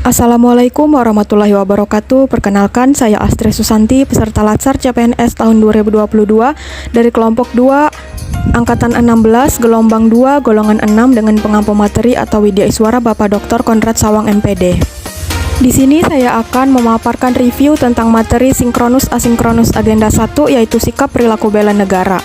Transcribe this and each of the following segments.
Assalamualaikum warahmatullahi wabarakatuh. Perkenalkan, saya Astri Susanti, peserta Latsar CPNS tahun 2022 dari kelompok 2 Angkatan 16, gelombang 2, golongan 6 dengan pengampu materi atau Widya Iswara Bapak Dr. Konrad Sawang MPD. Di sini saya akan memaparkan review tentang materi sinkronus asinkronus agenda 1, yaitu sikap perilaku bela negara.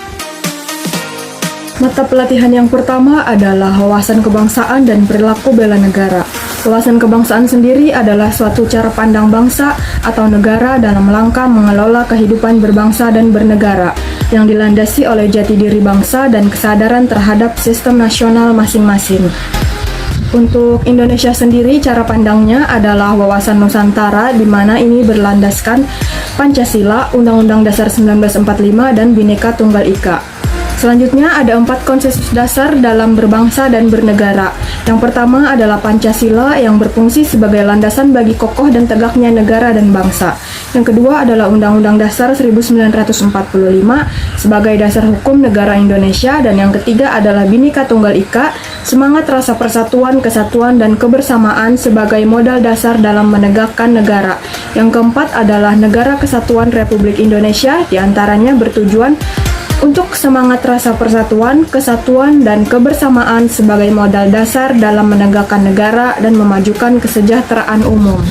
Mata pelatihan yang pertama adalah wawasan kebangsaan dan perilaku bela negara. Wawasan kebangsaan sendiri adalah suatu cara pandang bangsa atau negara dalam rangka mengelola kehidupan berbangsa dan bernegara yang dilandasi oleh jati diri bangsa dan kesadaran terhadap sistem nasional masing-masing. Untuk Indonesia sendiri, cara pandangnya adalah wawasan Nusantara, di mana ini berlandaskan Pancasila, Undang-Undang Dasar 1945, dan Bhinneka Tunggal Ika. Selanjutnya ada 4 konsensus dasar dalam berbangsa dan bernegara. Yang pertama adalah Pancasila yang berfungsi sebagai landasan bagi kokoh dan tegaknya negara dan bangsa. Yang kedua adalah Undang-Undang Dasar 1945 sebagai dasar hukum negara Indonesia. Dan yang ketiga adalah Bhinneka Tunggal Ika, semangat rasa persatuan, kesatuan, dan kebersamaan sebagai modal dasar dalam menegakkan negara. Yang keempat adalah Negara Kesatuan Republik Indonesia, diantaranya bertujuan untuk semangat rasa persatuan, kesatuan, dan kebersamaan sebagai modal dasar dalam menegakkan negara dan memajukan kesejahteraan umum.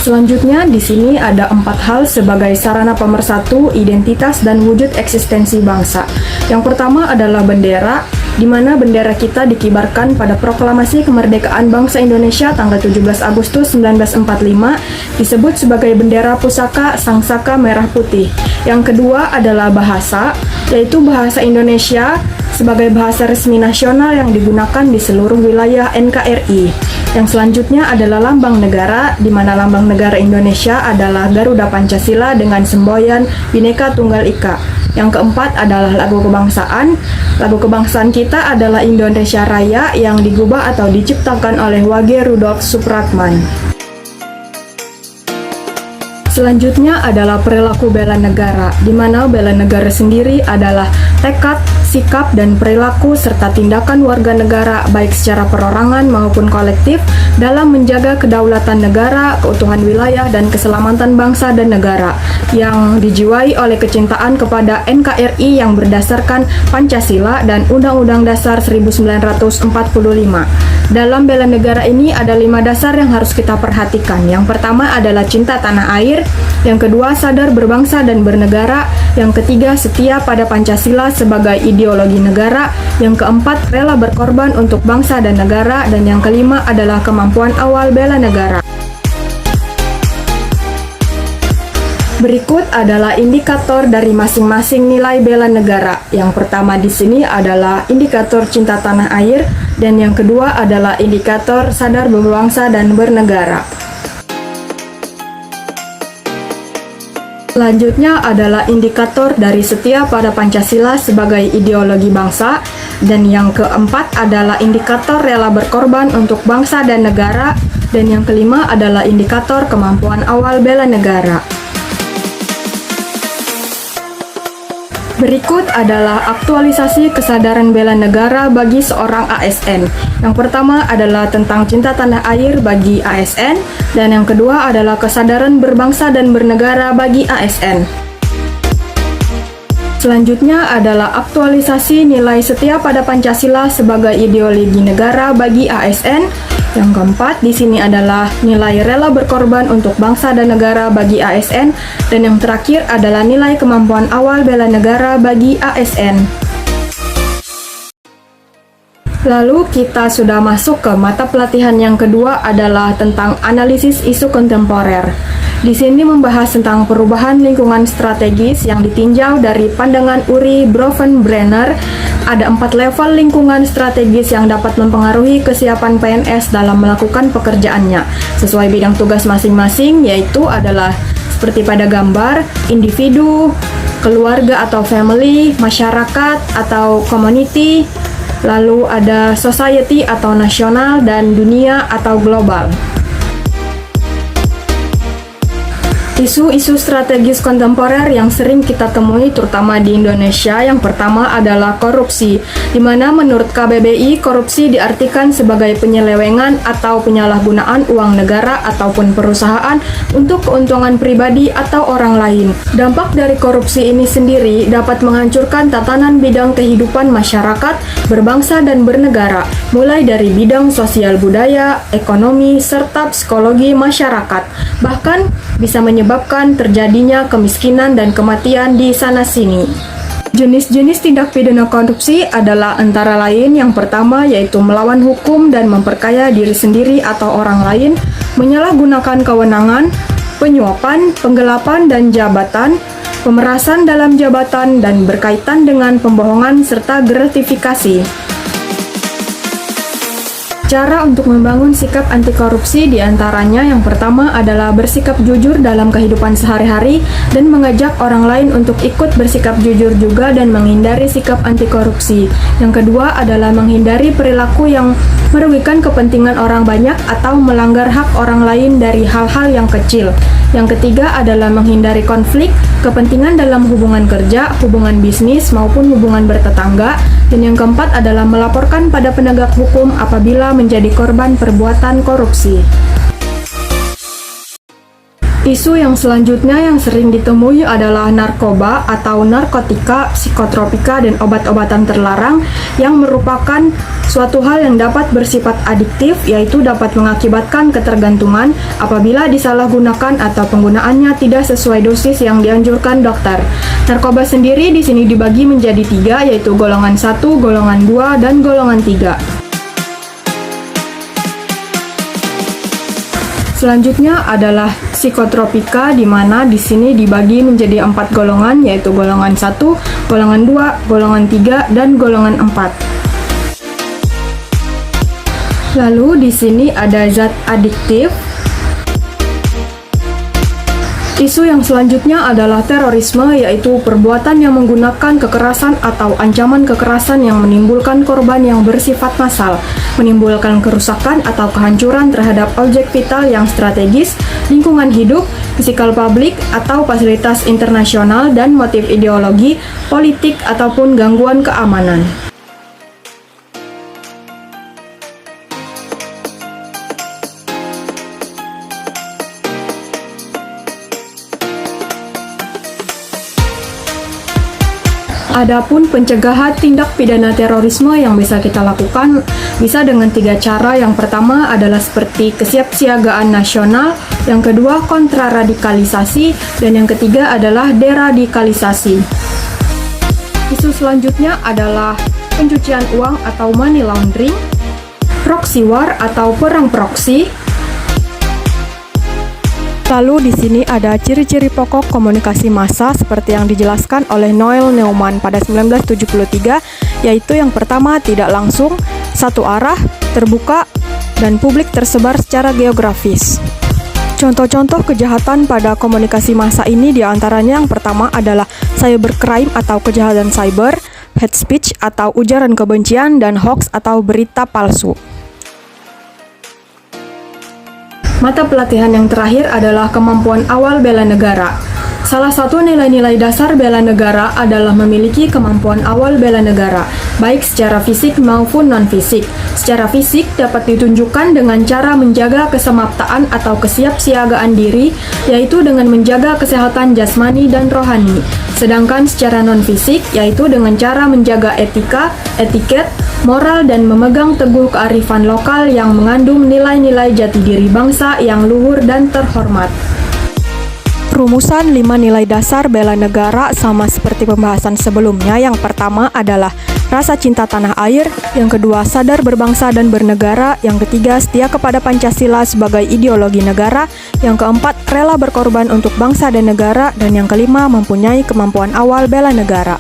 Selanjutnya, di sini ada 4 hal sebagai sarana pemersatu, identitas, dan wujud eksistensi bangsa. Yang pertama adalah bendera, di mana bendera kita dikibarkan pada Proklamasi Kemerdekaan Bangsa Indonesia tanggal 17 Agustus 1945, disebut sebagai bendera pusaka sangsaka merah putih. Yang kedua adalah bahasa, yaitu bahasa Indonesia sebagai bahasa resmi nasional yang digunakan di seluruh wilayah NKRI. Yang selanjutnya adalah lambang negara, di mana lambang negara Indonesia adalah Garuda Pancasila dengan semboyan Bhinneka Tunggal Ika. Yang keempat adalah lagu kebangsaan. Lagu kebangsaan kita adalah Indonesia Raya yang digubah atau diciptakan oleh Wage Rudolf Supratman. Selanjutnya adalah perilaku bela negara, di mana bela negara sendiri adalah tekad, sikap, dan perilaku serta tindakan warga negara baik secara perorangan maupun kolektif dalam menjaga kedaulatan negara, keutuhan wilayah, dan keselamatan bangsa dan negara yang dijiwai oleh kecintaan kepada NKRI yang berdasarkan Pancasila dan Undang-Undang Dasar 1945. Dalam bela negara ini ada 5 dasar yang harus kita perhatikan. Yang pertama adalah cinta tanah air, yang kedua sadar berbangsa dan bernegara, yang ketiga setia pada Pancasila sebagai ideologi negara, yang keempat rela berkorban untuk bangsa dan negara, dan yang kelima adalah kemampuan awal bela negara. Berikut adalah indikator dari masing-masing nilai bela negara. Yang pertama di sini adalah indikator cinta tanah air, dan yang kedua adalah indikator sadar berbangsa dan bernegara. Selanjutnya adalah indikator dari setia pada Pancasila sebagai ideologi bangsa, dan yang keempat adalah indikator rela berkorban untuk bangsa dan negara, dan yang kelima adalah indikator kemampuan awal bela negara. Berikut adalah aktualisasi kesadaran bela negara bagi seorang ASN. Yang pertama adalah tentang cinta tanah air bagi ASN, dan yang kedua adalah kesadaran berbangsa dan bernegara bagi ASN. Selanjutnya adalah aktualisasi nilai setia pada Pancasila sebagai ideologi negara bagi ASN. Yang keempat di sini adalah nilai rela berkorban untuk bangsa dan negara bagi ASN, dan yang terakhir adalah nilai kemampuan awal bela negara bagi ASN. Lalu kita sudah masuk ke mata pelatihan yang kedua adalah tentang analisis isu kontemporer. Di sini membahas tentang perubahan lingkungan strategis yang ditinjau dari pandangan Uri Bronfenbrenner. Ada 4 level lingkungan strategis yang dapat mempengaruhi kesiapan PNS dalam melakukan pekerjaannya sesuai bidang tugas masing-masing, yaitu adalah seperti pada gambar, individu, keluarga atau family, masyarakat atau community, lalu ada society atau nasional, dan dunia atau global. Isu-isu strategis kontemporer yang sering kita temui terutama di Indonesia yang pertama adalah korupsi, di mana menurut KBBI korupsi diartikan sebagai penyelewengan atau penyalahgunaan uang negara ataupun perusahaan untuk keuntungan pribadi atau orang lain. Dampak dari korupsi ini sendiri dapat menghancurkan tatanan bidang kehidupan masyarakat, berbangsa dan bernegara, mulai dari bidang sosial budaya, ekonomi, serta psikologi masyarakat. Bahkan bisa menyebabkan terjadinya kemiskinan dan kematian di sana-sini. Jenis-jenis tindak pidana korupsi adalah antara lain yang pertama yaitu melawan hukum dan memperkaya diri sendiri atau orang lain, menyalahgunakan kewenangan, penyuapan, penggelapan dan jabatan, pemerasan dalam jabatan dan berkaitan dengan pembohongan serta gratifikasi. Cara untuk membangun sikap anti korupsi diantaranya yang pertama adalah bersikap jujur dalam kehidupan sehari-hari dan mengajak orang lain untuk ikut bersikap jujur juga dan menghindari sikap anti korupsi. Yang kedua adalah menghindari perilaku yang merugikan kepentingan orang banyak atau melanggar hak orang lain dari hal-hal yang kecil. Yang ketiga adalah menghindari konflik, kepentingan dalam hubungan kerja, hubungan bisnis, maupun hubungan bertetangga. Dan yang keempat adalah melaporkan pada penegak hukum apabila menjadi korban perbuatan korupsi. Isu yang selanjutnya yang sering ditemui adalah narkoba atau narkotika, psikotropika, dan obat-obatan terlarang yang merupakan suatu hal yang dapat bersifat adiktif, yaitu dapat mengakibatkan ketergantungan apabila disalahgunakan atau penggunaannya tidak sesuai dosis yang dianjurkan dokter. Narkoba sendiri di sini dibagi menjadi 3, yaitu golongan 1, golongan 2, dan golongan 3. Selanjutnya adalah psikotropika, di mana di sini dibagi menjadi 4 golongan, yaitu golongan 1, golongan 2, golongan 3, dan golongan 4. Lalu di sini ada zat adiktif. Isu yang selanjutnya adalah terorisme, yaitu perbuatan yang menggunakan kekerasan atau ancaman kekerasan yang menimbulkan korban yang bersifat massal, menimbulkan kerusakan atau kehancuran terhadap objek vital yang strategis, lingkungan hidup, fisikal publik, atau fasilitas internasional, dan motif ideologi, politik, ataupun gangguan keamanan. Adapun pencegahan tindak pidana terorisme yang bisa kita lakukan bisa dengan 3 cara. Yang pertama adalah seperti kesiapsiagaan nasional, yang kedua kontraradikalisasi, dan yang ketiga adalah deradikalisasi. Isu selanjutnya adalah pencucian uang atau money laundering, proxy war atau perang proksi. Lalu di sini ada ciri-ciri pokok komunikasi massa seperti yang dijelaskan oleh Noel Neumann pada 1973, yaitu yang pertama tidak langsung, satu arah, terbuka, dan publik tersebar secara geografis. Contoh-contoh kejahatan pada komunikasi massa ini diantaranya yang pertama adalah cybercrime atau kejahatan cyber, hate speech atau ujaran kebencian, dan hoax atau berita palsu. Mata pelatihan yang terakhir adalah kemampuan awal bela negara. Salah satu nilai-nilai dasar bela negara adalah memiliki kemampuan awal bela negara, baik secara fisik maupun non-fisik. Secara fisik dapat ditunjukkan dengan cara menjaga kesemaptaan atau kesiapsiagaan diri, yaitu dengan menjaga kesehatan jasmani dan rohani. Sedangkan secara non-fisik, yaitu dengan cara menjaga etika, etiket, moral, dan memegang teguh kearifan lokal yang mengandung nilai-nilai jati diri bangsa yang luhur dan terhormat. Rumusan 5 nilai dasar bela negara sama seperti pembahasan sebelumnya. Yang pertama adalah rasa cinta tanah air, yang kedua sadar berbangsa dan bernegara, yang ketiga setia kepada Pancasila sebagai ideologi negara, yang keempat rela berkorban untuk bangsa dan negara, dan yang kelima mempunyai kemampuan awal bela negara.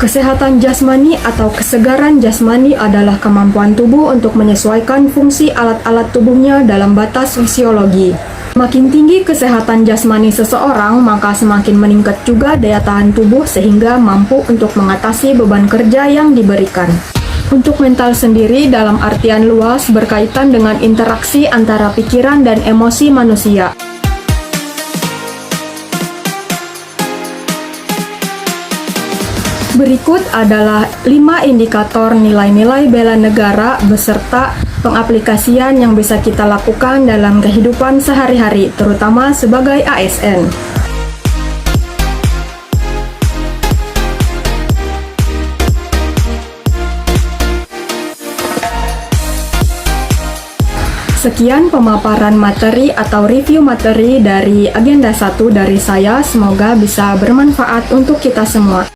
Kesehatan jasmani atau kesegaran jasmani adalah kemampuan tubuh untuk menyesuaikan fungsi alat-alat tubuhnya dalam batas fisiologi. Makin tinggi kesehatan jasmani seseorang, maka semakin meningkat juga daya tahan tubuh sehingga mampu untuk mengatasi beban kerja yang diberikan. Untuk mental sendiri dalam artian luas berkaitan dengan interaksi antara pikiran dan emosi manusia. Berikut adalah 5 indikator nilai-nilai bela negara beserta pengaplikasian yang bisa kita lakukan dalam kehidupan sehari-hari, terutama sebagai ASN. Sekian pemaparan materi atau review materi dari agenda 1 dari saya, semoga bisa bermanfaat untuk kita semua.